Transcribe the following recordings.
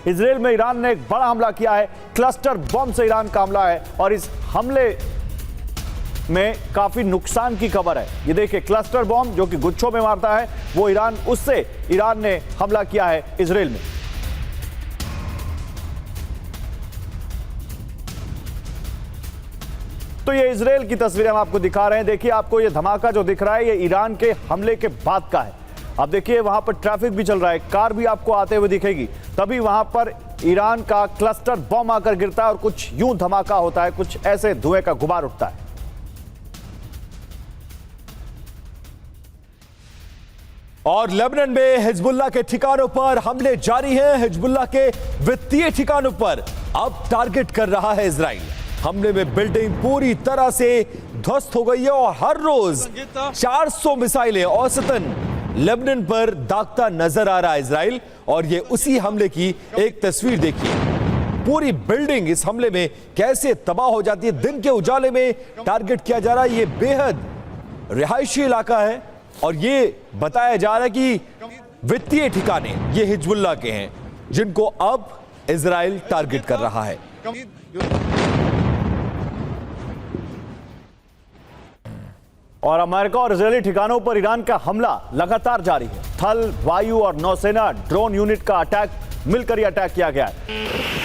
Israel में Iran ने एक बड़ा हमला किया है। क्लस्टर बम से ईरान का हमला है और इस हमले में काफी नुकसान की खबर है। ये देखिए, क्लस्टर बम जो कि गुच्छों में मारता है, वो उससे ईरान ने हमला किया है इजराइल में। तो ये इजराइल की तस्वीरें हम आपको दिखा रहे हैं। देखिए, आपको ये धमाका जो दिख रहा है, ये ईरान के हमले के बाद का है। अब देखिए, वहां पर ट्रैफिक भी चल रहा है, कार भी आपको आते हुए दिखेगी, तभी वहां पर ईरान का क्लस्टर बम आकर गिरता है और कुछ यूं धमाका होता है, कुछ ऐसे धुएं का गुबार उठता है। और लेबनान में हिजबुल्लाह के ठिकानों पर हमले जारी हैं। हिजबुल्लाह के वित्तीय ठिकानों पर अब टारगेट कर रहा है इजराइल। हमले में बिल्डिंग पूरी तरह से ध्वस्त हो गई है और हर रोज 400 मिसाइलें औसतन लेबनान पर दागता नजर आ रहा है इजराइल। और ये उसी हमले की एक तस्वीर देखिए, पूरी बिल्डिंग इस हमले में कैसे तबाह हो जाती है। दिन के उजाले में टारगेट किया जा रहा है। ये बेहद रिहायशी इलाका है और ये बताया जा रहा है कि वित्तीय ठिकाने ये हिजबुल्लाह के हैं, जिनको अब इजराइल टारगेट कर रहा है। और अमेरिका और इजरायली ठिकानों पर ईरान का हमला लगातार जारी है। थल, वायु और नौसेना ड्रोन यूनिट का अटैक मिलकर यह अटैक किया गया है।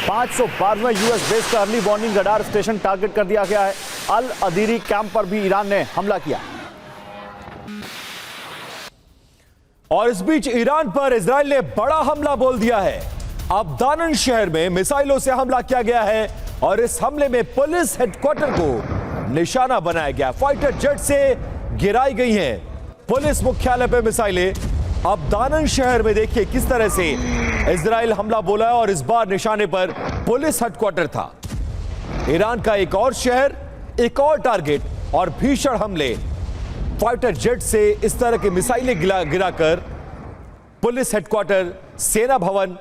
512वें यूएस बेस का early warning radar station target कर दिया गया है। अल अदीरी कैंप पर भी ईरान ने हमला किया। और इस बीच ईरान पर इजराइल ने बड़ा हमला बोल दिया है। अब्दान शहर में मिसाइलों से हमला किया गया है और इस हमले में पुलिस हेडक्वार्टर को निशाना बनाया गया। फाइटर जेट से गिराई गई हैं पुलिस मुख्यालय पर मिसाइलें। अब्दान शहर में देखिए किस तरह से इजराइल हमला बोला है और इस बार निशाने पर पुलिस हेडक्वार्टर था। ईरान का एक और शहर, एक और टारगेट और भीषण हमले। फाइटर जेट से इस तरह की मिसाइलें गिराकर पुलिस हेडक्वार्टर, सेना भवन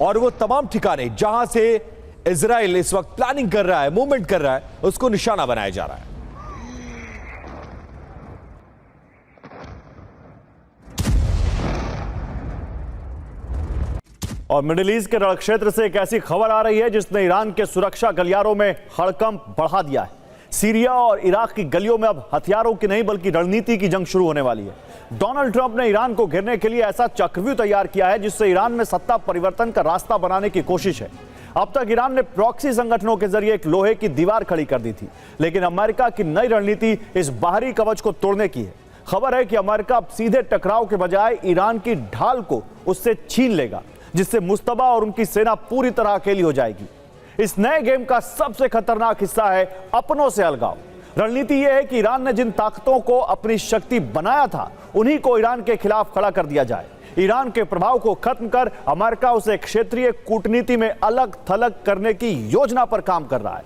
और वो तमाम ठिकाने जहां से इजराइल इस वक्त प्लानिंग कर रहा है, मूवमेंट कर रहा है, उसको निशाना बनाया जा रहा है। और मिडिल ईस्ट के रण क्षेत्र से एक ऐसी खबर आ रही है जिसने ईरान के सुरक्षा गलियारों में हड़कंप बढ़ा दिया है। सीरिया और इराक की गलियों में अब हथियारों की नहीं बल्कि रणनीति की जंग शुरू होने वाली है। डोनाल्ड ट्रंप ने ईरान को घेरने के लिए ऐसा चक्रव्यूह तैयार किया है जिससे ईरान में सत्ता परिवर्तन का रास्ता बनाने की कोशिश है। अब तक ईरान ने प्रॉक्सी संगठनों के जरिए एक लोहे की दीवार खड़ी कर दी थी, लेकिन अमेरिका की नई रणनीति इस बाहरी कवच को तोड़ने की है। खबर है कि अमेरिका अब सीधे टकराव के बजाय ईरान की ढाल को उससे छीन लेगा, जिससे मुस्तबा और उनकी सेना पूरी तरह अकेली हो जाएगी। इस नए गेम का सबसे खतरनाक हिस्सा है अपनों से अलगाव। रणनीति यह है कि ईरान ने जिन ताकतों को अपनी शक्ति बनाया था, उन्हीं को ईरान के खिलाफ खड़ा कर दिया जाए। ईरान के प्रभाव को खत्म कर अमेरिका उसे क्षेत्रीय कूटनीति में अलग थलग करने की योजना पर काम कर रहा है।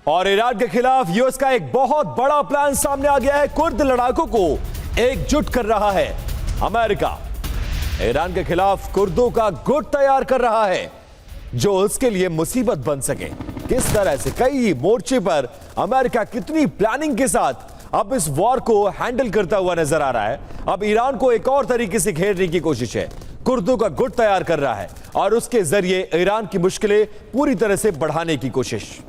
और ईरान के खिलाफ यूएस का एक बहुत बड़ा प्लान सामने आ गया है। कुर्द लड़ाकों को एकजुट कर रहा है अमेरिका। ईरान के खिलाफ कुर्दों का गुट तैयार कर रहा है जो उसके लिए मुसीबत बन सके। किस तरह से कई मोर्चे पर अमेरिका कितनी प्लानिंग के साथ अब इस वॉर को हैंडल करता हुआ नजर आ रहा है। अब ईरान को एक और तरीके से घेरने की कोशिश है। कुर्दों का गुट तैयार कर रहा है और उसके जरिए ईरान की मुश्किलें पूरी तरह से बढ़ाने की कोशिश।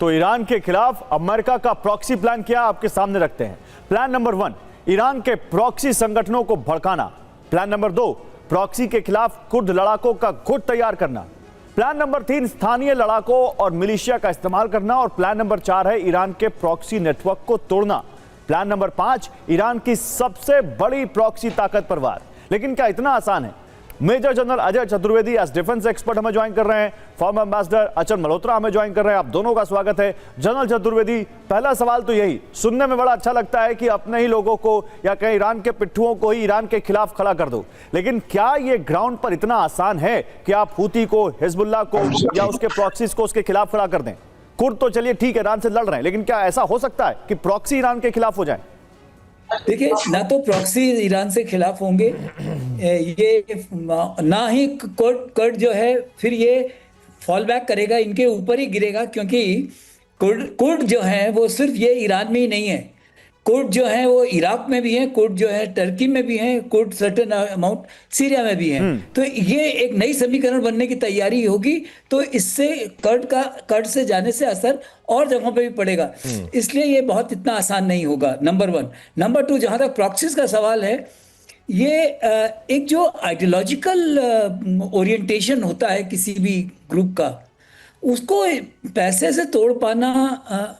तो ईरान के खिलाफ अमेरिका का प्रॉक्सी प्लान क्या आपके सामने रखते हैं। प्लान नंबर 1, ईरान के प्रॉक्सी संगठनों को भड़काना। प्लान नंबर 2, प्रॉक्सी के खिलाफ कुर्द लड़ाकों का गुट तैयार करना। प्लान नंबर 3, स्थानीय लड़ाकों और मिलिशिया का इस्तेमाल करना। और प्लान नंबर 4 है ईरान के प्रॉक्सी नेटवर्क को तोड़ना। प्लान नंबर 5, ईरान की सबसे बड़ी प्रॉक्सी ताकत पर वार। लेकिन क्या इतना आसान है? Major general Ajay Chaturvedi as defence expert हमें ज्वाइन कर रहे हैं। फॉर्मर एम्बेसडर अचल मल्होत्रा हमें ज्वाइन कर रहे हैं। आप दोनों का स्वागत है। जनरल चतुर्वेदी, पहला सवाल तो यही, सुनने में बड़ा अच्छा लगता है कि अपने ही लोगों को या कहीं ईरान के पिट्ठुओं को ही ईरान के खिलाफ खड़ा कर दो, लेकिन क्या ये ग्राउंड पर इतना आसान है कि आप हूती को, हिजबुल्लाह को या उसके प्रॉक्सीज को उसके खिलाफ खड़ा कर दें? कुर्द तो चलिए ठीक है, ईरान से लड़ रहे हैं, लेकिन क्या ऐसा हो सकता है कि प्रॉक्सी ईरान के खिलाफ हो जाए? देखिए, ना तो प्रॉक्सी ईरान से खिलाफ होंगे, ये ना ही कर्ड जो है फिर ये फॉल बैक करेगा, इनके ऊपर ही गिरेगा, क्योंकि कुर्द जो है वो सिर्फ ये ईरान में ही नहीं है, कुर्द जो है वो इराक में भी है, कुर्द जो है टर्की में भी है, कुर्द सर्टेन अमाउंट सीरिया में भी है। तो ये एक नई समीकरण बनने की तैयारी होगी, तो इससे कर्ड से जाने से असर और जगहों पे भी पड़ेगा। इसलिए ये बहुत इतना आसान नहीं होगा, नंबर 1। नंबर 2, जहां तक प्रॉक्सीज का सवाल है, ये एक जो आइडियोलॉजिकल ओरिएंटेशन होता है किसी भी ग्रुप का, उसको पैसे से तोड़ पाना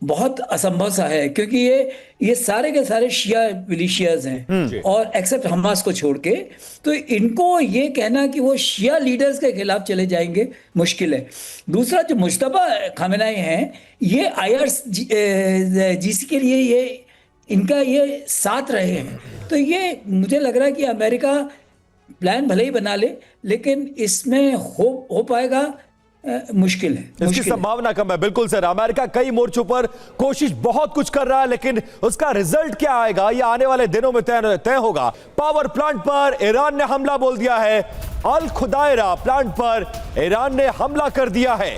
बहुत असंभव सा है, क्योंकि ये सारे के सारे शिया मिलिशियाज हैं, और एक्सेप्ट हमास को छोड़ के। तो इनको ये कहना कि वो शिया लीडर्स के खिलाफ चले जाएंगे मुश्किल है। दूसरा, जो मुश्तबा खामेनेई हैं, ये IRGC के लिए ये इनका ये साथ रहे हैं। तो ये मुझे लग रहा है कि अमेरिका प्लान भले ही बना ले, लेकिन इसमें हो पाएगा मुश्किल है। इसकी संभावना कम है। बिल्कुल सर, अमेरिका कई मोर्चों पर कोशिश बहुत कुछ कर रहा है, लेकिन उसका रिजल्ट क्या आएगा ये आने वाले दिनों में तय होगा। पावर प्लांट पर ईरान ने हमला बोल दिया है। अल खुदायरा प्लांट पर ईरान ने हमला कर दिया है।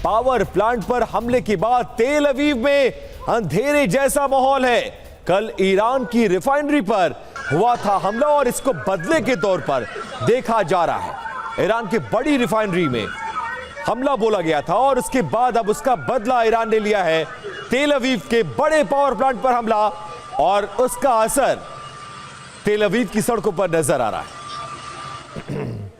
पावर प्लांट पर हमले के बाद तेल अवीव में अंधेरे जैसा माहौल है। कल ईरान की रिफाइनरी पर हुआ था हमला और इसको बदले के तौर पर देखा जा रहा है। ईरान की बड़ी रिफाइनरी में हमला बोला गया था और उसके बाद अब उसका बदला ईरान ने लिया है। तेल अवीव के बड़े पावर प्लांट पर हमला और उसका असर तेल अवीव की सड़कों पर नजर आ रहा है।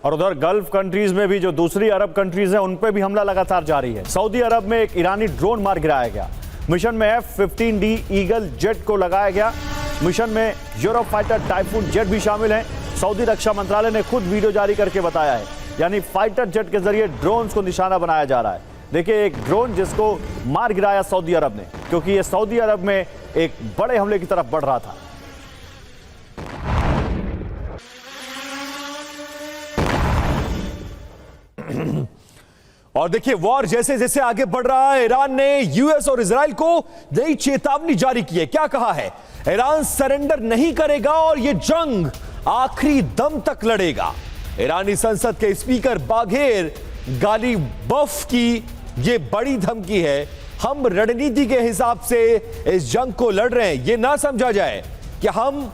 और उधर गल्फ कंट्रीज में भी जो दूसरी अरब कंट्रीज हैं, उन पे भी हमला लगातार जारी है। सऊदी अरब में एक ईरानी ड्रोन मार गिराया गया। मिशन में F-15D ईगल जेट को लगाया गया। मिशन में यूरोफाइटर टाइफून जेट भी शामिल हैं। सऊदी रक्षा मंत्रालय ने खुद वीडियो जारी करके बताया है, यानी फाइटर जेट के जरिए ड्रोन को निशाना बनाया जा रहा है। देखिए, एक ड्रोन जिसको मार गिराया सऊदी अरब ने, क्योंकि ये सऊदी अरब में एक बड़े हमले की तरफ बढ़ रहा था। और देखिए, वॉर जैसे जैसे आगे बढ़ रहा है, ईरान ने यूएस और इजराइल को नई चेतावनी जारी की है। क्या कहा है? ईरान सरेंडर नहीं करेगा और यह जंग आखिरी दम तक लड़ेगा। ईरानी संसद के स्पीकर बाघेर गालिबफ की यह बड़ी धमकी है। हम रणनीति के हिसाब से इस जंग को लड़ रहे हैं, यह ना समझा जाए कि हम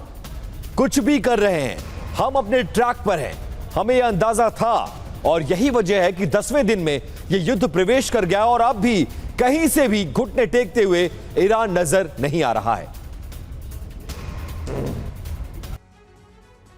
कुछ भी कर रहे हैं। हम अपने ट्रैक पर हैं, हमें यह अंदाजा था और यही वजह है कि 10वें दिन में यह युद्ध प्रवेश कर गया और अब भी कहीं से भी घुटने टेकते हुए ईरान नजर नहीं आ रहा है।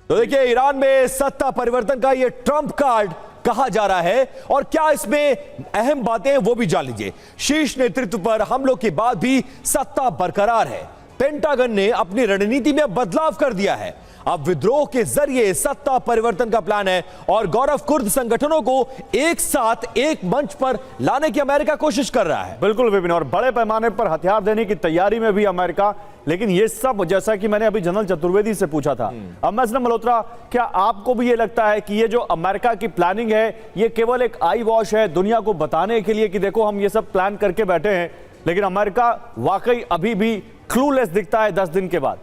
तो देखिए, ईरान में सत्ता परिवर्तन का यह ट्रंप कार्ड कहा जा रहा है और क्या इसमें अहम बातें हैं वो भी जान लीजिए। शीर्ष नेतृत्व पर हमलों के बाद भी सत्ता बरकरार है। पेंटागन ने अपनी रणनीति में बदलाव कर दिया है। अब विद्रोह के जरिए सत्ता परिवर्तन का प्लान है और गौरव कुर्द संगठनों को एक साथ एक मंच पर लाने की अमेरिका कोशिश कर रहा है। बिल्कुल विपिन, और बड़े पैमाने पर हथियार देने की तैयारी में भी अमेरिका। लेकिन ये सब, जैसा कि मैंने अभी जनरल चतुर्वेदी से पूछा था, अम्बेसडर मल्होत्रा, क्या आपको भी ये लगता है कि ये जो अमेरिका की प्लानिंग है, ये केवल एक आई वॉश है दुनिया को बताने के लिए कि देखो हम ये सब प्लान करके बैठे हैं, लेकिन अमेरिका वाकई अभी भी क्लूलेस दिखता है 10 दिन के बाद?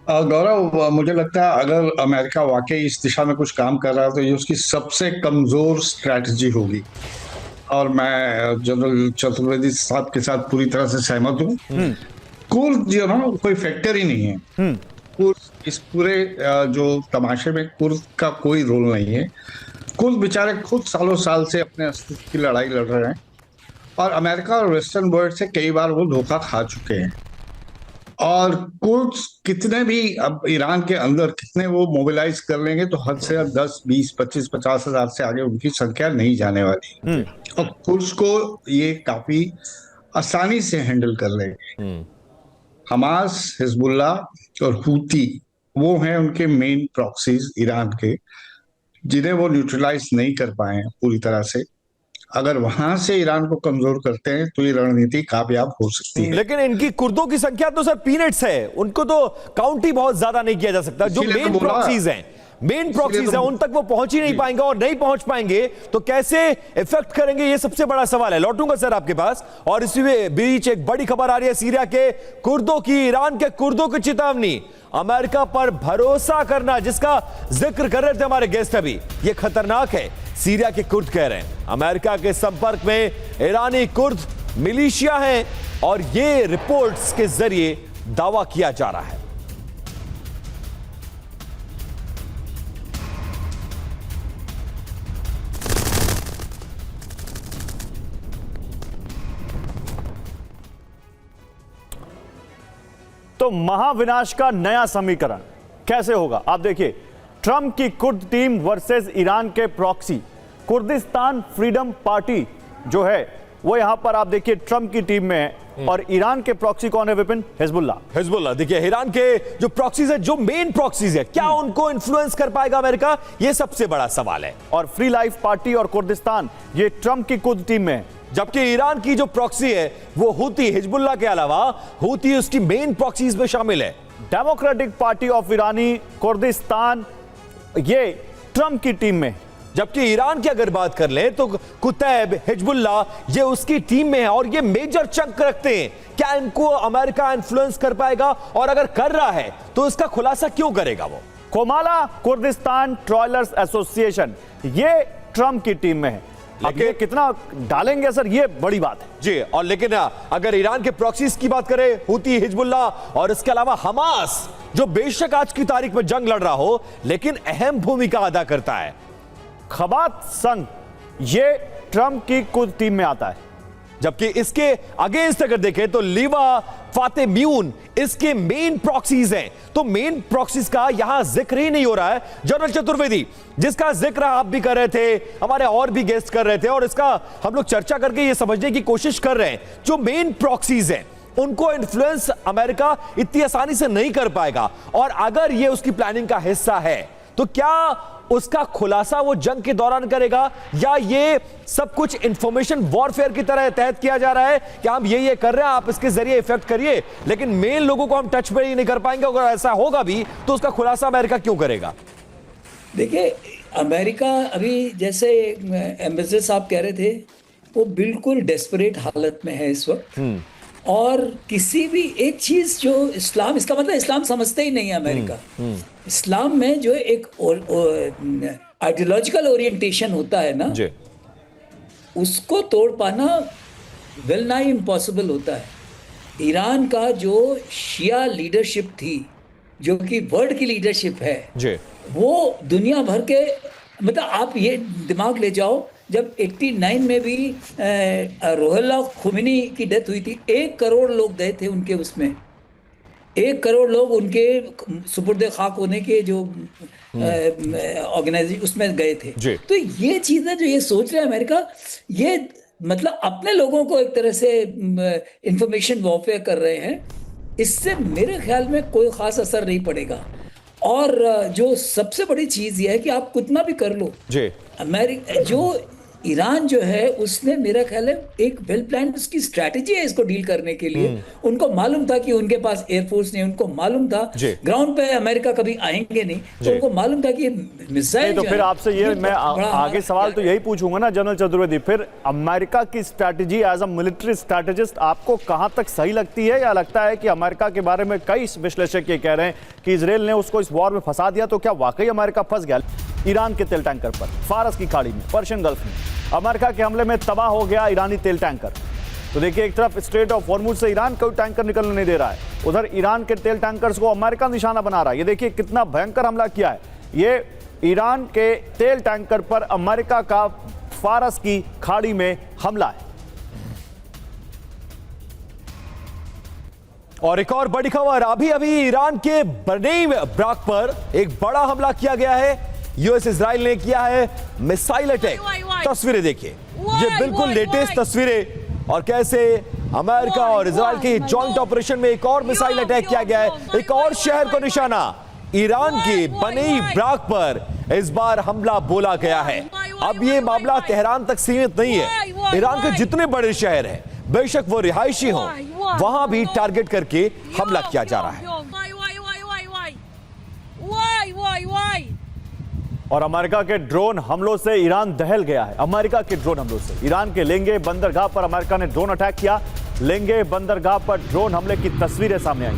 गौरव, मुझे लगता है अगर अमेरिका वाकई इस दिशा में कुछ काम कर रहा है तो ये उसकी सबसे कमजोर स्ट्रैटेजी होगी। और मैं जनरल चतुर्वेदी साहब के साथ पूरी तरह से सहमत हूँ। कुर्द जो ना कोई फैक्टर ही नहीं है। कुर्द इस पूरे जो तमाशे में कुर्द का कोई रोल नहीं है। कुर्द बेचारे खुद सालों साल से अपने अस्तित्व की लड़ाई लड़ रहे हैं और अमेरिका और वेस्टर्न वर्ल्ड से कई बार वो धोखा खा चुके हैं। और कुर्द कितने भी अब ईरान के अंदर कितने वो मोबिलाइज कर लेंगे तो हद से 10, 20, 25, 50 हजार से आगे उनकी संख्या नहीं जाने वाली। और कुर्द को ये काफी आसानी से हैंडल कर लेंगे। हमास, हिजबुल्ला और हूती वो हैं उनके मेन प्रॉक्सीज ईरान के, जिन्हें वो न्यूट्रलाइज नहीं कर पाए पूरी तरह से। अगर वहां से ईरान को कमजोर करते हैं तो ये रणनीति कामयाब हो सकती है। लेकिन इनकी कुर्दों की संख्या तो सर पीनट्स है, उनको तो काउंट ही बहुत ज्यादा नहीं किया जा सकता। जो मेन प्रॉक्सीज हैं, उन तक वो पहुंच ही नहीं पाएंगे और नहीं पहुंच पाएंगे तो कैसे इफेक्ट करेंगे, ये सबसे बड़ा सवाल है। लौटूंगा सर आपके पास। और इसी बीच एक बड़ी खबर आ रही है सीरिया के कुर्दों की, ईरान के कुर्दों की चेतावनी। अमेरिका पर भरोसा करना, जिसका जिक्र कर रहे थे हमारे गेस्ट अभी, ये खतरनाक है। सीरिया के कुर्द कह रहे हैं अमेरिका के संपर्क में ईरानी कुर्द मिलिशिया हैं और ये रिपोर्ट्स के जरिए दावा किया जा रहा है। तो महाविनाश का नया समीकरण कैसे होगा आप देखिए। ट्रंप की कुर्द टीम वर्सेस ईरान के प्रॉक्सी कुर्दिस्तान फ्रीडम पार्टी जो है वो यहां पर आप देखिए ट्रंप की टीम में है और ईरान के प्रॉक्सी कौन है विपिन? हिजबुल्लाह। देखिए ईरान के जो प्रॉक्सीज है, जो मेन प्रॉक्सीज है, क्या उनको इन्फ्लुएंस कर पाएगा अमेरिका? ये सबसे बड़ा सवाल है। और फ्री लाइफ पार्टी और कुर्दिस्तान ये ट्रंप की कुर्द टीम में है। जबकि ईरान की जो प्रॉक्सी है वो हूती, हिजबुल्लाह के अलावा हूती उसकी मेन प्रॉक्सीज में शामिल है। Democratic party of Irani Kurdistan ये ट्रंप की टीम में। जबकि ईरान की अगर बात कर लें तो कुतैब, हिजबुल्लाह ये उसकी टीम में है और ये मेजर चंक रखते हैं। क्या इनको अमेरिका इन्फ्लुएंस कर पाएगा? और अगर कर रहा है तो इसका खुलासा क्यों करेगा वो? कोमाला कुर्दिस्तान ट्रॉयलर्स एसोसिएशन ये ट्रंप की टीम में है। अब ये कितना डालेंगे सर, ये बड़ी बात है जी। और लेकिन अगर ईरान के प्रॉक्सीज की बात करें, हूती, हिजबुल्लाह और इसके अलावा हमास, जो बेशक आज की तारीख में जंग लड़ रहा हो लेकिन अहम भूमिका अदा करता है। खबात संघ ये ट्रंप की कुर्द टीम में आता है। जबकि इसके अगेंस्ट अगर देखें तो लीवा, फातेम्यून इसके मेन प्रॉक्सीज हैं। तो मेन प्रॉक्सीज का यहां जिक्र ही नहीं हो रहा है। जनरल चतुर्वेदी, जिसका जिक्र आप भी कर रहे थे, हमारे और भी गेस्ट कर रहे थे और इसका हम लोग चर्चा करके ये समझने की कोशिश कर रहे हैं, जो मेन प्रॉक्सीज हैं उनको इन्फ्लुएंस अमेरिका इतनी आसानी से नहीं कर पाएगा। और अगर ये उसकी प्लानिंग का हिस्सा है तो क्या उसका खुलासा वो जंग के दौरान करेगा, या ये सब कुछ इंफॉर्मेशन वॉरफेयर की तरह तहत किया जा रहा है कि हम ये कर रहे हैं, आप इसके जरिए इफेक्ट करिए, लेकिन मेन लोगों को हम टच पे ही नहीं कर पाएंगे। अगर ऐसा होगा भी तो उसका खुलासा अमेरिका क्यों करेगा? देखिए, अमेरिका अभी जैसे एम्बेसडर साहब कह रहे थे वो बिल्कुल डेस्परेट हालत में है इस वक्त। और किसी भी एक चीज जो इस्लाम, इसका मतलब इस्लाम समझते ही नहीं है अमेरिका। इस्लाम में जो एक आइडियोलॉजिकल ओरिएंटेशन होता है ना, उसको तोड़ पाना वेल नाई इम्पॉसिबल होता है। ईरान का जो शिया लीडरशिप थी, जो कि वर्ल्ड की लीडरशिप है, वो दुनिया भर के, मतलब आप ये दिमाग ले जाओ, जब 89 में भी रोहुल्लाह खुमैनी की डेथ हुई थी, 1 करोड़ लोग गए थे उनके उसमें, 1 करोड़ लोग उनके सुपुर्द खाक होने के जो ऑर्गेनाइजेशन उसमें गए थे। तो ये चीज़ें जो ये सोच रहे हैं अमेरिका, ये मतलब अपने लोगों को एक तरह से इंफॉर्मेशन वॉरफेयर कर रहे हैं। इससे मेरे ख्याल में कोई ख़ास असर नहीं पड़ेगा। और जो सबसे बड़ी चीज़ ये है कि आप कितना भी कर लो, अमेरिका जो ईरान जो है उसने, मेरा ख्याल है एक वेल प्लान उसकी स्ट्रैटेजी है इसको डील करने के लिए। उनको मालूम था कि उनके पास एयरफोर्स नहीं, उनको मालूम था ग्राउंड पे अमेरिका कभी आएंगे नहीं, तो उनको मालूम था कि मिसाइल। तो फिर आपसे ये मैं आगे सवाल तो यही पूछूंगा ना जनरल चतुर्वेदी, फिर अमेरिका की strategy as a military strategist आपको कहां तक सही लगती है, या लगता है कि अमेरिका के बारे में कई विश्लेषक ये कह रहे हैं कि इजराइल ने उसको इस वॉर में फंसा दिया, तो क्या वाकई अमेरिका फंस गया ईरान के तेल टैंकर पर, फारस की खाड़ी में, पर्शियन गल्फ में? अमेरिका के हमले में तबाह हो गया ईरानी तेल टैंकर। तो देखिए, एक तरफ स्ट्रेट ऑफ हॉर्मुज से ईरान कोई टैंकर निकलने नहीं दे रहा है, उधर ईरान के तेल टैंकर्स को अमेरिका निशाना बना रहा है। ये देखिए कितना भयंकर हमला किया है। ये ईरान के तेल टैंकर पर अमेरिका का फारस की खाड़ी में हमला है। और एक और बड़ी खबर, अभी अभी ईरान के बनेई ब्राक पर एक बड़ा हमला किया गया है। यूएस इजराइल ने किया है मिसाइल अटैक। तस्वीरें देखिए, ये बिल्कुल लेटेस्ट तस्वीरें, और कैसे अमेरिका और इजराइल के जॉइंट ऑपरेशन में एक और मिसाइल अटैक किया गया है। एक और शहर को निशाना, ईरान के बनेई ब्राक पर इस बार हमला बोला गया है। अब ये मामला तेहरान तक सीमित नहीं है, ईरान के जितने बड़े शहर हैं, बेशक वो रिहायशी हों, वहां भी टारगेट करके हमला किया जा रहा है। और अमेरिका के ड्रोन हमलों से ईरान दहल गया है। अमेरिका के ड्रोन हमलों से ईरान के लेंगे बंदरगाह पर अमेरिका ने ड्रोन अटैक किया। लेंगे बंदरगाह पर ड्रोन हमले की तस्वीरें सामने आई।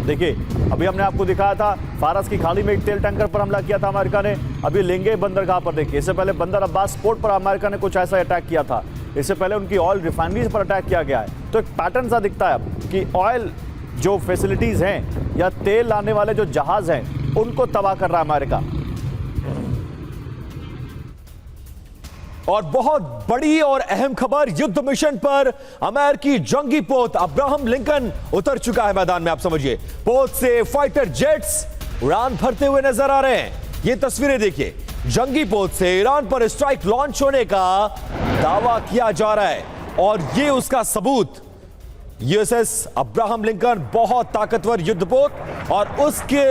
देखिए, अभी हमने आपको दिखाया था फारस की खाड़ी में एक तेल टैंकर पर हमला किया था अमेरिका ने। अभी लेंगे बंदरगाह पर देखिए, इससे पहले बंदर अब्बास पोर्ट पर अमेरिका ने कुछ ऐसा अटैक किया था। इससे पहले उनकी ऑयल रिफाइनरीज पर अटैक किया गया है। तो एक पैटर्न सा दिखता है अब कि ऑयल जो फैसिलिटीज हैं या तेल लाने वाले जो जहाज हैं उनको तबाह कर रहा है अमेरिका। और बहुत बड़ी और अहम खबर, युद्ध मिशन पर अमेरिकी जंगी पोत अब्राहम लिंकन उतर चुका है मैदान में। आप समझिए, पोत से फाइटर जेट्स उड़ान भरते हुए नजर आ रहे हैं। ये तस्वीरें देखिए, जंगी पोत से ईरान पर स्ट्राइक लॉन्च होने का दावा किया जा रहा है और ये उसका सबूत। यूएसएस अब्राहम लिंकन बहुत ताकतवर युद्धपोत और उसके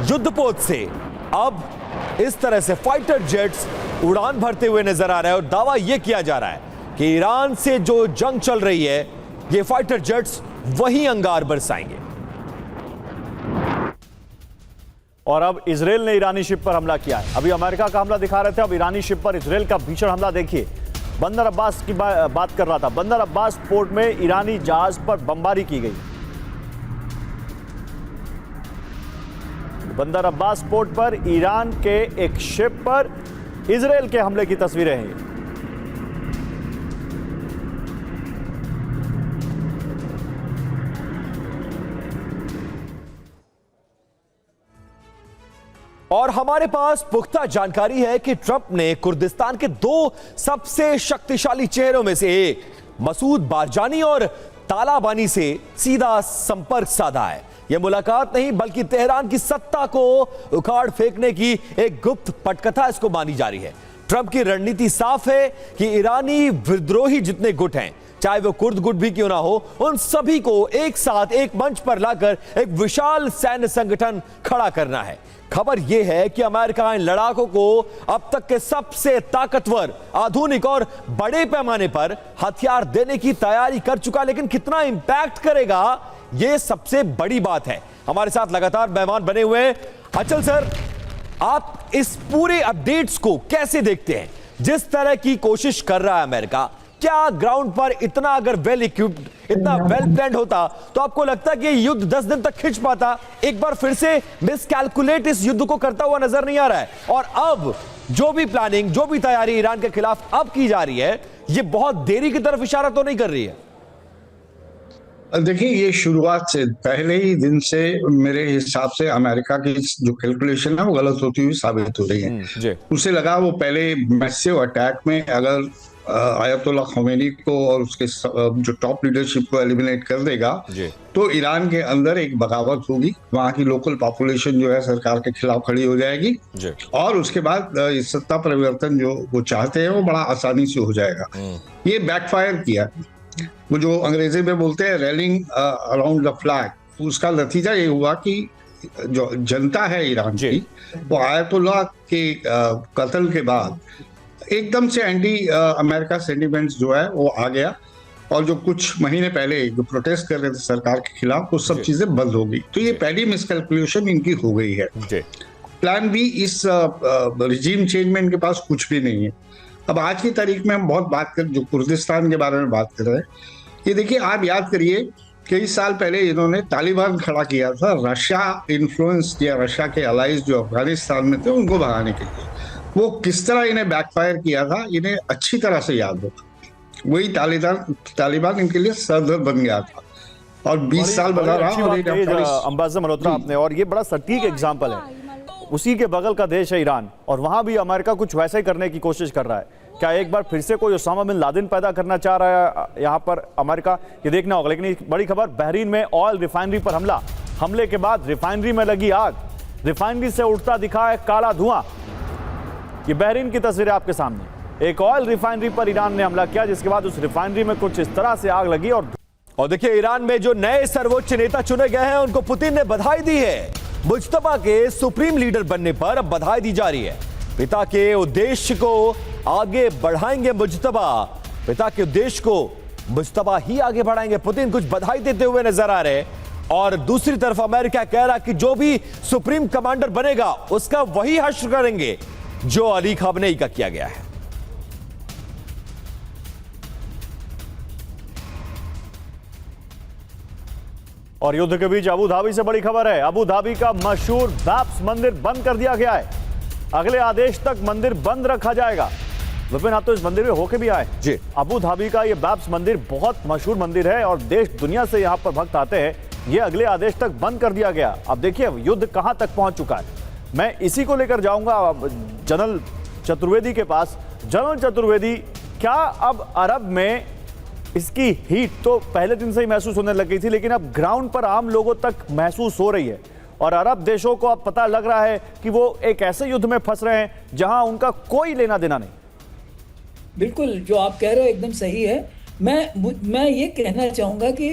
युद्धपोत से अब इस तरह से फाइटर जेट्स उड़ान भरते हुए नजर आ रहा है और दावा यह किया जा रहा है कि ईरान से जो जंग चल रही है ये फाइटर जेट्स वही अंगार बरसाएंगे। और अब इजराइल ने ईरानी शिप पर हमला किया है। अभी अमेरिका का हमला दिखा रहे थे, अब ईरानी शिप पर इजराइल का भीषण हमला देखिए। बंदर अब्बास की बात कर रहा था। बंदर अब्बास पोर्ट में ईरानी जहाज पर बमबारी की गई। बंदर अब्बास पोर्ट पर ईरान के एक शिप पर इजराइल के हमले की तस्वीरें हैं। और हमारे पास पुख्ता जानकारी है कि ट्रंप ने कुर्दिस्तान के दो सबसे शक्तिशाली चेहरों में से एक मसूद बारजानी और तालिबानी से सीधा संपर्क साधा है। यह मुलाकात नहीं बल्कि तेहरान की सत्ता को उखाड़ फेंकने की एक गुप्त पटकथा इसको मानी जा रही है। ट्रंप की रणनीति साफ है कि ईरानी विद्रोही जितने गुट हैं, चाहे वो कुर्द गुट भी क्यों ना हो, उन सभी को एक साथ एक मंच पर लाकर एक विशाल सैन्य संगठन खड़ा करना है। खबर यह है कि अमेरिका इन लड़ाकों को अब तक के सबसे ताकतवर, आधुनिक और बड़े पैमाने पर हथियार देने की तैयारी कर चुका, लेकिन कितना इंपैक्ट करेगा यह सबसे बड़ी बात है। हमारे साथ लगातार मेहमान बने हुए हैं। अचल सर, आप इस पूरे अपडेट्स को कैसे देखते हैं? जिस तरह की कोशिश कर रहा है अमेरिका, क्या ग्राउंड पर इतना अगर वेल इक्विप्ड, इतना वेल प्लान्ड होता तो आपको लगता है कि युद्ध 10 दिन तक खिंच पाता? एक बार फिर से मिसकैलकुलेट इस युद्ध को करता हुआ नजर नहीं आ रहा है। और अब जो भी प्लानिंग, जो भी तैयारी ईरान के खिलाफ अब की जा रही है, ये बहुत देरी की तरफ इशारा तो नहीं कर रही है? देखिए, ये शुरुआत से पहले ही दिन से मेरे हिसाब से अमेरिका की जो कैलकुलेशन है वो गलत होती हुई साबित हो रही है। उसे लगा वो पहले मैसिव अटैक में अगर आयतुल्लाह खमेनी को और उसके जो टॉप लीडरशिप को एलिमिनेट कर देगा तो ईरान के अंदर एक बगावत होगी, वहां की लोकल पॉपुलेशन जो है सरकार के खिलाफ खड़ी हो जाएगी और उसके बाद सत्ता परिवर्तन जो वो चाहते हैं वो बड़ा आसानी से हो जाएगा। ये बैकफायर किया। वो जो अंग्रेजी में बोलते हैं रैलिंग अराउंड द फ्लैग, उसका नतीजा ये हुआ कि जो जनता है ईरान की, वो आयतुल्लाह के कत्ल के बाद एकदम से एंटी अमेरिका सेंटिमेंट्स जो है वो आ गया और जो कुछ महीने पहले जो प्रोटेस्ट कर रहे थे सरकार के खिलाफ, वो सब चीजें बंद हो गई। तो ये पहली मिसकैलकुलेशन इनकी हो गई है। प्लान बी इस रिजीम चेंज में इनके पास कुछ भी नहीं है। अब आज की तारीख में हम बहुत बात कर, जो कुर्दिस्तान के बारे में बात कर रहे हैं, ये देखिए, आप याद करिए कई साल पहले इन्होंने तालिबान खड़ा किया था, रशिया इन्फ्लुएंस या रशिया के अलाइज जो अफगानिस्तान में थे उनको भगाने के लिए। वो किस तरह इन्हें बैकफायर किया था इन्हें अच्छी तरह से याद होता। वही तालिबान इनके लिए सरदर्द बन गया था और 20 साल बना रहा। अंबाज़र मल्होत्रा आपने, और ये बड़ा सटीक एग्जाम्पल है। उसी के बगल का देश है ईरान और वहां भी अमेरिका कुछ वैसे ही करने की कोशिश कर रहा है। क्या एक बार फिर से कोई ओसामा बिन लादेन पैदा करना चाह रहा है यहाँ पर अमेरिका? ये देखना होगा। लेकिन बड़ी खबर, बहरीन में ऑयल रिफाइनरी पर हमला। हमले के बाद रिफाइनरी में लगी आग। रिफाइनरी से उठता दिखा है काला धुआं। ये बहरीन की तस्वीर आपके सामने। एक ऑयल रिफाइनरी पर ईरान ने हमला किया, जिसके बाद उस रिफाइनरी में कुछ इस तरह से आग लगी। और देखिए, ईरान में जो नए सर्वोच्च नेता चुने गए हैं उनको पुतिन ने बधाई दी है। मुज्तबा के सुप्रीम लीडर बनने पर अब बधाई दी जा रही है। पिता के उद्देश्य को आगे बढ़ाएंगे मुज्तबा, पिता के उद्देश्य को मुज्तबा ही आगे बढ़ाएंगे। पुतिन कुछ बधाई देते हुए नजर आ रहे। और दूसरी तरफ अमेरिका कह रहा कि जो भी सुप्रीम कमांडर बनेगा उसका वही हश्र करेंगे जो अली खामनेई का किया गया है। और युद्ध के बीच अबू धाबी से बड़ी खबर है। अबू धाबी का मशहूर बैप्स मंदिर बंद कर दिया गया है। अगले आदेश तक मंदिर बंद रखा जाएगा। विपिन, आप तो इस मंदिर में होके भी आए जी। अबू धाबी का ये बैप्स मंदिर बहुत मशहूर मंदिर है और देश दुनिया से यहाँ पर भक्त आते हैं। ये अगले आदेश तक बंद कर दिया गया। अब देखिए युद्ध कहां तक पहुंच चुका है। मैं इसी को लेकर जाऊंगा जनरल चतुर्वेदी के पास। जनरल चतुर्वेदी, क्या अब अरब में इसकी हीट तो पहले दिन से ही महसूस होने लग गई थी, लेकिन अब ग्राउंड पर आम लोगों तक महसूस हो रही है और अरब देशों को अब पता लग रहा है कि वो एक ऐसे युद्ध में फंस रहे हैं जहां उनका कोई लेना देना नहीं। बिल्कुल, जो आप कह रहे हो एकदम सही है। मैं ये कहना चाहूंगा कि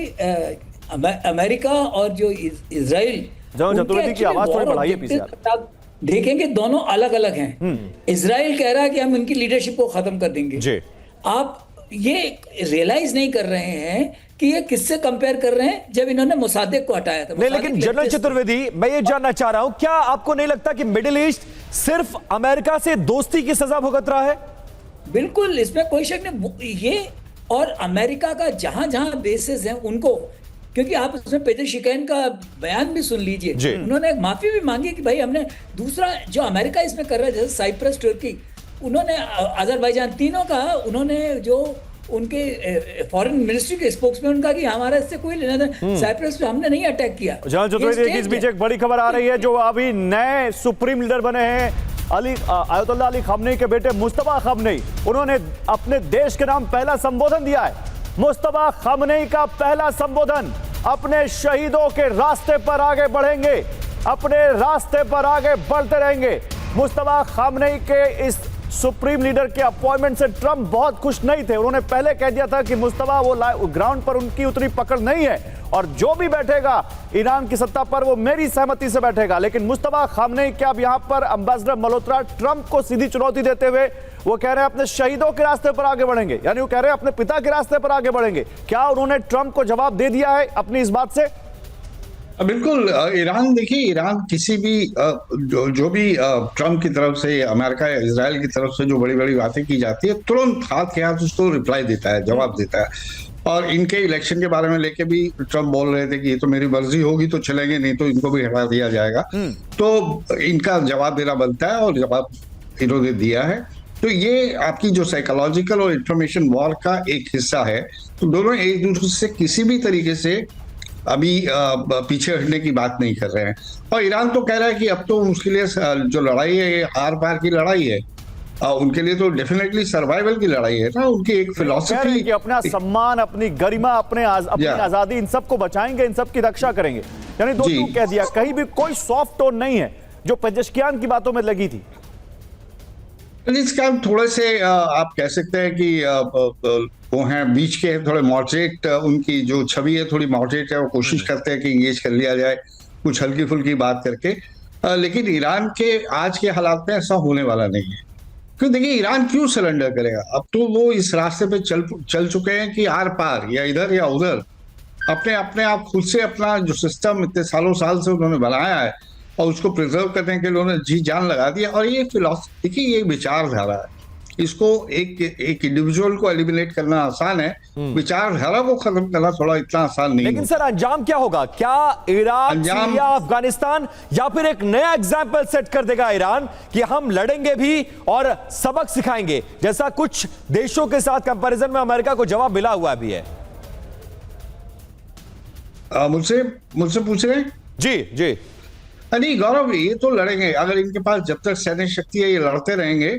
अमेरिका और जो इजराइल, जनरल चतुर्वेदी की आवाज थोड़ी बढ़ाइए प्लीज यार। देखेंगे दोनों अलग अलग हैं। इजराइल कह रहा है कि हम इनकी लीडरशिप को खत्म कर देंगे जी। आप ये रियलाइज नहीं कर रहे हैं कि ये किससे कंपेयर कर रहे हैं जब इन्होंने मुसादिक को हटाया था। नहीं, लेकिन जनरल चतुर्वेदी, मैं ये जानना चाह रहा हूं, क्या आपको नहीं लगता कि मिडिल ईस्ट सिर्फ अमेरिका से दोस्ती की सजा भुगत रहा है? बिल्कुल, इसमें कोई शक नहीं। ये और अमेरिका का जहां जहां बेसिस है उनको, क्योंकि आप उसमें पेटर शिकैन का बयान भी सुन लीजिए। उन्होंने एक माफी भी मांगी कि भाई हमने दूसरा जो अमेरिका इसमें कर रहा है, जैसे साइप्रस, तुर्की, उन्होंने अजरबैजान, तीनों का उन्होंने जो उनके फॉरेन मिनिस्ट्री के स्पोक्समैन कहा कि हमारा इससे कोई लेना देना, साइप्रस पे हमने नहीं अटैक किया। जनरल चतुर्वेदी, इस बीच एक बड़ी खबर आ रही है। जो अभी नए सुप्रीम लीडर बने हैं आयतुल्लाह अली खamenei के बेटे मुस्तफा खamenei, उन्होंने अपने देश के नाम पहला संबोधन दिया है। मुस्तफा खamenei का पहला संबोधन, अपने शहीदों के रास्ते पर आगे बढ़ेंगे, अपने रास्ते पर आगे बढ़ते रहेंगे। मुस्तफा खamenei के इस सुप्रीम लीडर के अपॉइंटमेंट से ट्रंप बहुत खुश नहीं थे। उन्होंने पहले कह दिया था कि मुस्तफा वो ग्राउंड पर उनकी उतनी पकड़ नहीं है और जो भी बैठेगा ईरान की सत्ता पर वो मेरी सहमति से बैठेगा। लेकिन मुस्तफा खamenei क्या अब यहां पर एम्बेसडर मल्होत्रा ट्रंप को सीधी चुनौती देते हुए वो कह रहे हैं अपने शहीदों के रास्ते पर आगे बढ़ेंगे, यानी वो कह रहे हैं अपने पिता के रास्ते पर आगे बढ़ेंगे। क्या उन्होंने ट्रंप को जवाब दे दिया है अपनी इस बात से? बिल्कुल। ईरान, देखिए, ईरान किसी भी जो भी ट्रंप की तरफ से, अमेरिका या इजराइल की तरफ से जो बड़ी बड़ी बातें की जाती है, तुरंत हाथ के हाथ उसको रिप्लाई देता है, जवाब देता है। और इनके इलेक्शन के बारे में लेके भी ट्रंप बोल रहे थे कि ये तो मेरी मर्जी होगी तो चलेंगे, नहीं तो इनको भी हटा दिया जाएगा। तो इनका जवाब देना बनता है और जवाब इन्होंने दिया है। तो ये आपकी जो साइकोलॉजिकल और इंफॉर्मेशन वॉर का एक हिस्सा है। तो दोनों एक दूसरे से किसी भी तरीके से अभी पीछे हटने की बात नहीं कर रहे हैं। और ईरान तो कह रहा है कि अब तो उसके लिए जो लड़ाई है ये आर पार की लड़ाई है। उनके लिए तो डेफिनेटली सर्वाइवल की लड़ाई है ना। उनकी एक फिलॉसफी कि अपना सम्मान, अपनी गरिमा, अपनी आजादी, इन सबको बचाएंगे, इन सब की रक्षा करेंगे। यानी दोनों कह दिया, कहीं भी कोई सॉफ्ट टोन नहीं है जो पेजेश्कियान की बातों में लगी थी। इसका थोड़े से आप कह सकते हैं कि वो हैं बीच के, थोड़े मॉडरेट, उनकी जो छवि है थोड़ी मॉडरेट है। वो कोशिश करते हैं कि इंगेज कर लिया जाए कुछ हल्की फुल्की बात करके। लेकिन ईरान के आज के हालात में ऐसा होने वाला नहीं है। क्यों, देखिए, ईरान क्यों सरेंडर करेगा? अब तो वो इस रास्ते पे चल चुके हैं कि आर पार या इधर या उधर अपने आप खुद से अपना जो सिस्टम इतने साल से उन्होंने बनाया है और उसको प्रिजर्व करने के लिए उन्होंने जी जान लगा दिया। और ये फिलॉसफी की ये विचारधारा है, इसको एक इंडिविजुअल को एलिमिनेट करना आसान है, विचारधारा को खत्म करना थोड़ा इतना आसान नहीं। लेकिन सर, अंजाम क्या होगा? क्या ईरान, सीरिया, अफगानिस्तान, या फिर एक नया एग्जाम्पल सेट कर देगा ईरान कि हम लड़ेंगे भी और सबक सिखाएंगे, जैसा कुछ देशों के साथ कंपैरिजन में अमेरिका को जवाब मिला हुआ भी है? मुझसे पूछ रहे हैं? जी। नहीं गौरव, ये तो लड़ेंगे। अगर इनके पास जब तक सैन्य शक्ति है ये लड़ते रहेंगे।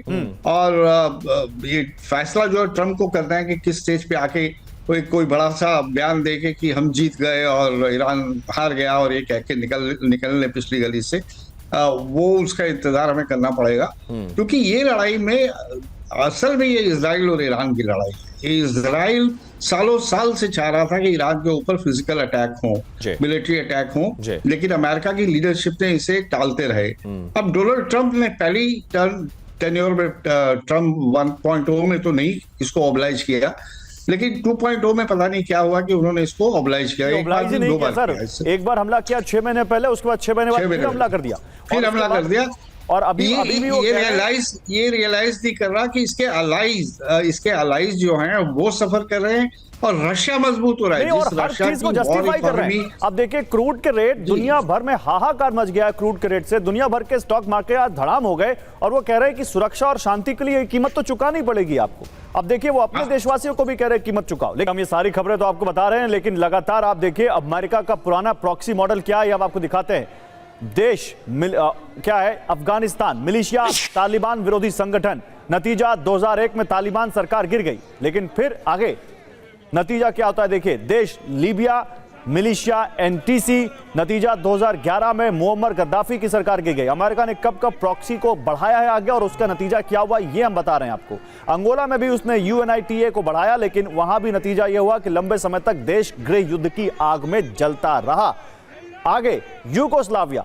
और ये फैसला जो है ट्रंप को करना है कि किस स्टेज पे आके कोई बड़ा सा बयान देके कि हम जीत गए और ईरान हार गया और ये कह के निकलने पिछली गली से, वो उसका इंतजार हमें करना पड़ेगा। क्योंकि ये लड़ाई में असल में ये इजराइल और ईरान की लड़ाई है। ये इजराइल सालों साल से चाह रहा था कि ईरान के ऊपर फिजिकल अटैक हो, मिलिट्री अटैक हो, लेकिन अमेरिका की लीडरशिप ने इसे टालते रहे। अब डोनाल्ड ट्रंप ने पहली टेन्योर में, ट्रंप 1.0 में तो नहीं इसको ऑब्लाइज किया, लेकिन 2.0 में पता नहीं क्या हुआ कि उन्होंने इसको ऑब्लाइज किया। एक बार हमला किया 6 महीने पहले, उसके बाद 6 महीने बाद हमला कर दिया। और अभी भी वो ये रियलाइज नहीं कर रहा कि इसके अलाइज जो हैं वो सफर कर रहे हैं और रशिया मजबूत हो रहा है। और हर चीज को जस्टिफाई कर रहे हैं। अब देखिए क्रूड के रेट दुनिया भर में हाहाकार मच गया है। क्रूड के रेट से दुनिया भर के स्टॉक मार्केट आज धड़ाम हो गए और वो कह रहे हैं कि सुरक्षा और शांति के लिए कीमत तो चुकानी पड़ेगी आपको। अब देखिए वो अपने देशवासियों को भी कह रहे हैं कीमत चुकाओ। लेकिन हम ये सारी खबरें तो आपको बता रहे हैं, लेकिन लगातार आप देखिए अमेरिका का पुराना प्रॉक्सी मॉडल क्या है, अब आपको दिखाते हैं। देश क्या है, अफगानिस्तान मिलिशिया तालिबान विरोधी संगठन। नतीजा 2001 में तालिबान सरकार गिर गई, लेकिन फिर आगे नतीजा क्या होता है देखिए। देश लीबिया मिलिशिया एनटीसी। नतीजा 2011 में मुअम्मर गद्दाफी की सरकार गिर गई। अमेरिका ने कब कब प्रॉक्सी को बढ़ाया है आगे और उसका नतीजा क्या हुआ ये हम बता रहे हैं आपको। अंगोला में भी उसने यूएनआईटीए को बढ़ाया, लेकिन वहां भी नतीजा यह हुआ कि लंबे समय तक देश गृह युद्ध की आग में जलता रहा। आगे यूगोस्लाविया,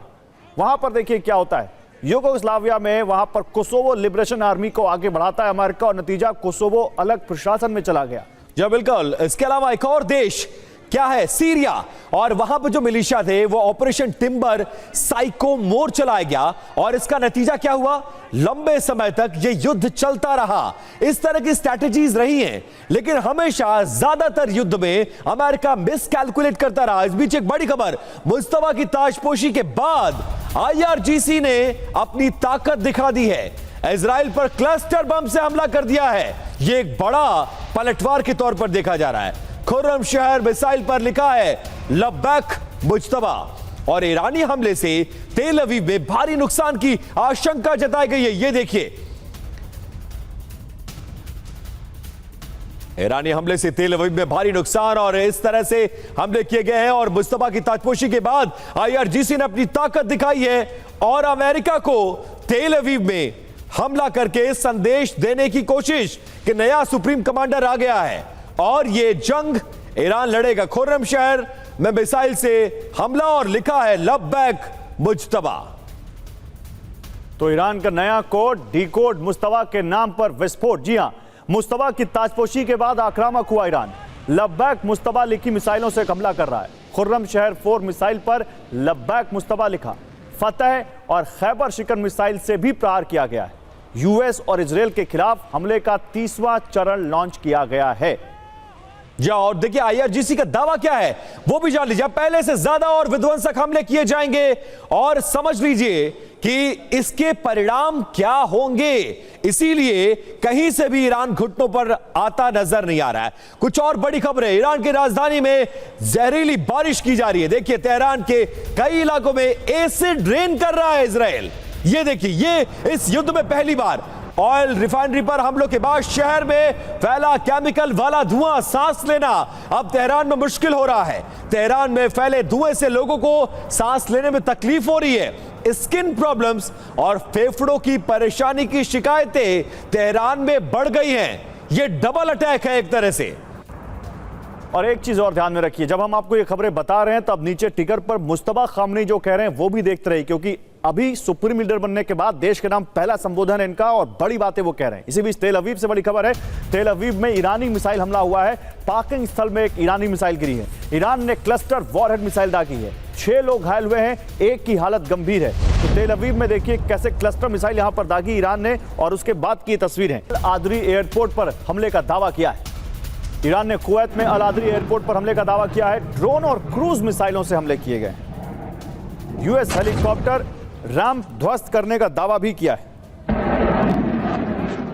वहां पर देखिए क्या होता है। यूगोस्लाविया में वहां पर कोसोवो लिबरेशन आर्मी को आगे बढ़ाता है अमेरिका और नतीजा कोसोवो अलग प्रशासन में चला गया। जी बिल्कुल। इसके अलावा एक और देश क्या है, सीरिया, और वहां पर जो मिलिशिया थे वो ऑपरेशन टिम्बर साइको मोर चलाया गया और इसका नतीजा क्या हुआ, लंबे समय तक ये युद्ध चलता रहा। इस तरह की स्ट्रैटेजीज रही हैं, लेकिन हमेशा ज्यादातर युद्ध में अमेरिका मिस कैलकुलेट करता रहा। इस बीच एक बड़ी खबर, मुस्तफा की ताजपोशी के बाद IRGC ने अपनी ताकत दिखा दी है। इजराइल पर क्लस्टर बम से हमला कर दिया है। यह एक बड़ा पलटवार के तौर पर देखा जा रहा है। खुर्रम शहर मिसाइल पर लिखा है लब्बैक मुज्तबा, और ईरानी हमले से तेल अवीव में भारी नुकसान की आशंका जताई गई है। यह देखिए, ईरानी हमले से तेल अवीव में भारी नुकसान और इस तरह से हमले किए गए हैं। और मुस्तफा की ताजपोशी के बाद IRGC ने अपनी ताकत दिखाई है और अमेरिका को तेल अवीव में हमला करके संदेश देने की कोशिश कि नया सुप्रीम कमांडर आ गया है और यह जंग ईरान लड़ेगा। खुर्रम शहर में मिसाइल से हमला और लिखा है लब्बैक मुज्तबा। तो ईरान का नया कोड डी कोड, मुस्तफा के नाम पर विस्फोट। जी हां, मुस्तफा की ताजपोशी के बाद आक्रामक हुआ ईरान। लब्बैक मुस्तफा लिखी मिसाइलों से हमला कर रहा है। खुर्रम शहर 4 मिसाइल पर लब्बैक मुस्तफा लिखा। फतह और खैबर शिकन मिसाइल से भी प्रहार किया गया है। यूएस और इजराइल के खिलाफ हमले का 30वां चरण लॉन्च किया गया है। जी और देखिए IRGC का दावा क्या है वो भी जान लीजिए। पहले से ज्यादा और विध्वंसक हमले किए जाएंगे और समझ लीजिए कि इसके परिणाम क्या होंगे। इसीलिए कहीं से भी ईरान घुटनों पर आता नजर नहीं आ रहा है। कुछ और बड़ी खबरें, ईरान की राजधानी में जहरीली बारिश की जा रही है। देखिए तेहरान के कई इलाकों में एसिड रेन कर रहा है इजराइल। ये देखिए, ये इस युद्ध में पहली बार ऑयल रिफाइनरी पर हमलों के बाद शहर में फैला केमिकल वाला धुआं सांस लेना अब तेहरान में मुश्किल हो रहा है। तेहरान में फैले धुएं से लोगों को सांस लेने में तकलीफ हो रही है। स्किन प्रॉब्लम्स और फेफड़ों की परेशानी की शिकायतें तेहरान में बढ़ गई हैं। यह डबल अटैक है एक तरह से। और एक चीज और ध्यान में रखिए, जब हम आपको ये खबरें बता रहे हैं तब नीचे टिकर पर मुस्तफा खामनी जो कह रहे हैं वो भी देखते रहिए, क्योंकि अभी सुप्रीम लीडर बनने के बाद देश के नाम पहला संबोधन है इनका और बड़ी बातें वो कह रहे हैं। इसी बीच तेल अवीव से बड़ी खबर है। तेल अवीव में ईरानी मिसाइल हमला हुआ है। पार्किंग स्थल में एक ईरानी मिसाइल गिरी है। ईरान ने क्लस्टर वॉरहेड मिसाइल दागी है। 6 लोग घायल हुए हैं, एक की हालत गंभीर है। तो तेल अवीव में देखिए कैसे क्लस्टर मिसाइल यहां पर दागी ईरान ने और उसके बाद की तस्वीर है। अल आदरी एयरपोर्ट पर हमले का दावा किया है। ईरान ने कुवैत में अल आदरी एयरपोर्ट पर हमले का दावा किया है। ड्रोन और क्रूज मिसाइलों से हमले किए गए। यूएस हेलीकॉप्टर रैम्प ध्वस्त करने का दावा भी किया है।